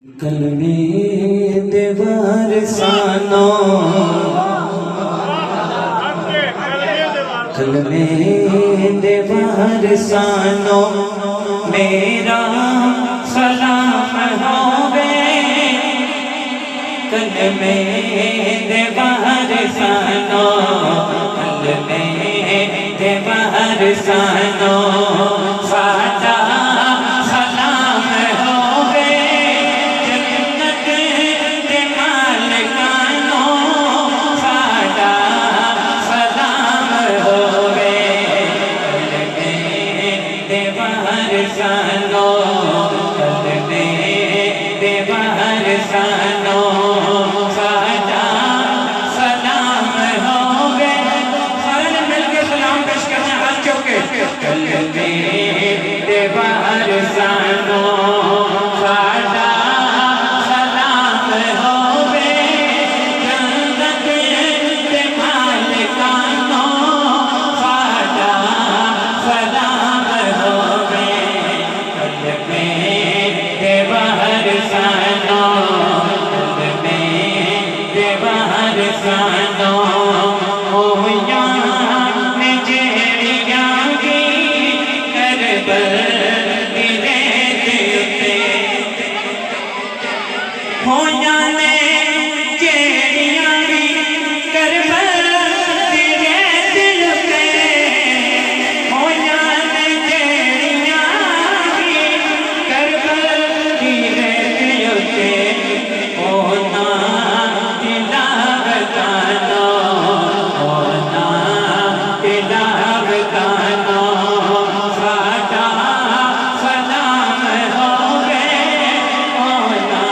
कलमे देवर सानो कलमे देवर सानो मेरा सलाम होवे कलमे देवर सानो कलमे देवर सानो सादा सलाम होवे जन्नत दे मालिकानो सादा सलाम होवे कलमे देवर सानो कलमे देवर सानो सादा सलाम होवे सारे मिलके सलाम पेश करते हैं हाथ चौके कलमे देवर सानो सादा सलाम होवे जन्नत दे मालिकानो सादा सलाम होवे कलमे देवर सानो कलमे देवर सानो होया ने जेड़ियां दी करबल दी रेत उते होया ने जेड़ियां दी करबल दी रेत उते होया ने जेड़ियां दी करबल दी रेत उते होना तिलावतानो होना तिलावतानो सादा सलाम होवे होना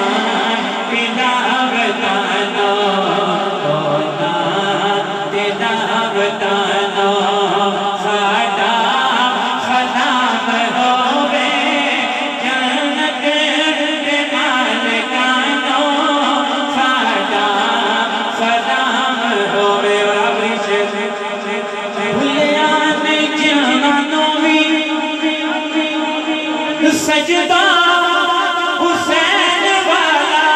तिलावतानो होना तिलावतानो सादा सलाम होवे जन्नत दे मालिकानो सादा सलाम होवे और आखिरी शेर भुलिया नहीं जहानों भी सजदा हुसैन वाला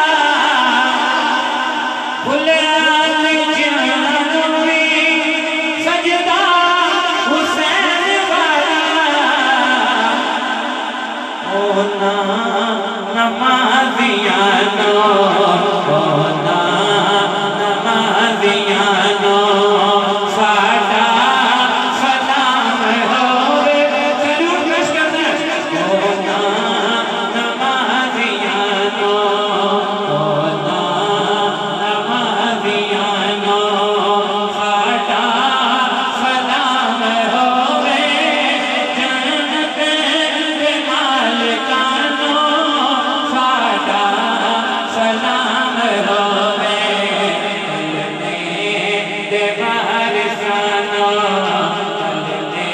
भुलिया नहीं जहानों भी सजदा हुसैन वाला होना नमाजियानो होना नमाजियानो सादा सलाम होवे जरूर पेश करते हैं होना नमाजियानो होना नमाजियानो सादा सलाम होवे जन्नत दे मालिकानो सादा सलाम होवे कलमे देवर सानो कलमे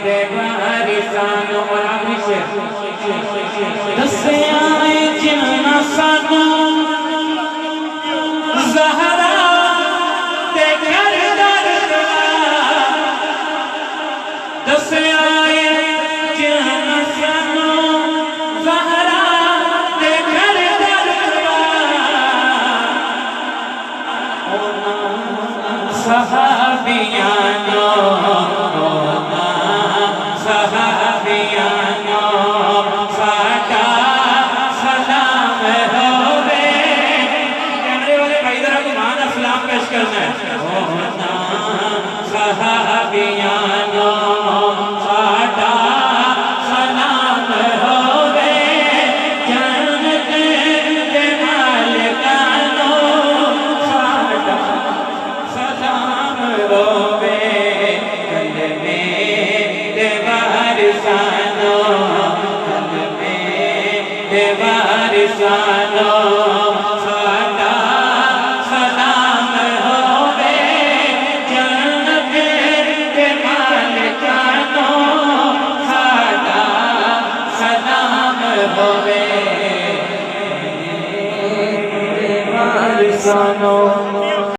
देवर सानो और आखिरी शेर दसिया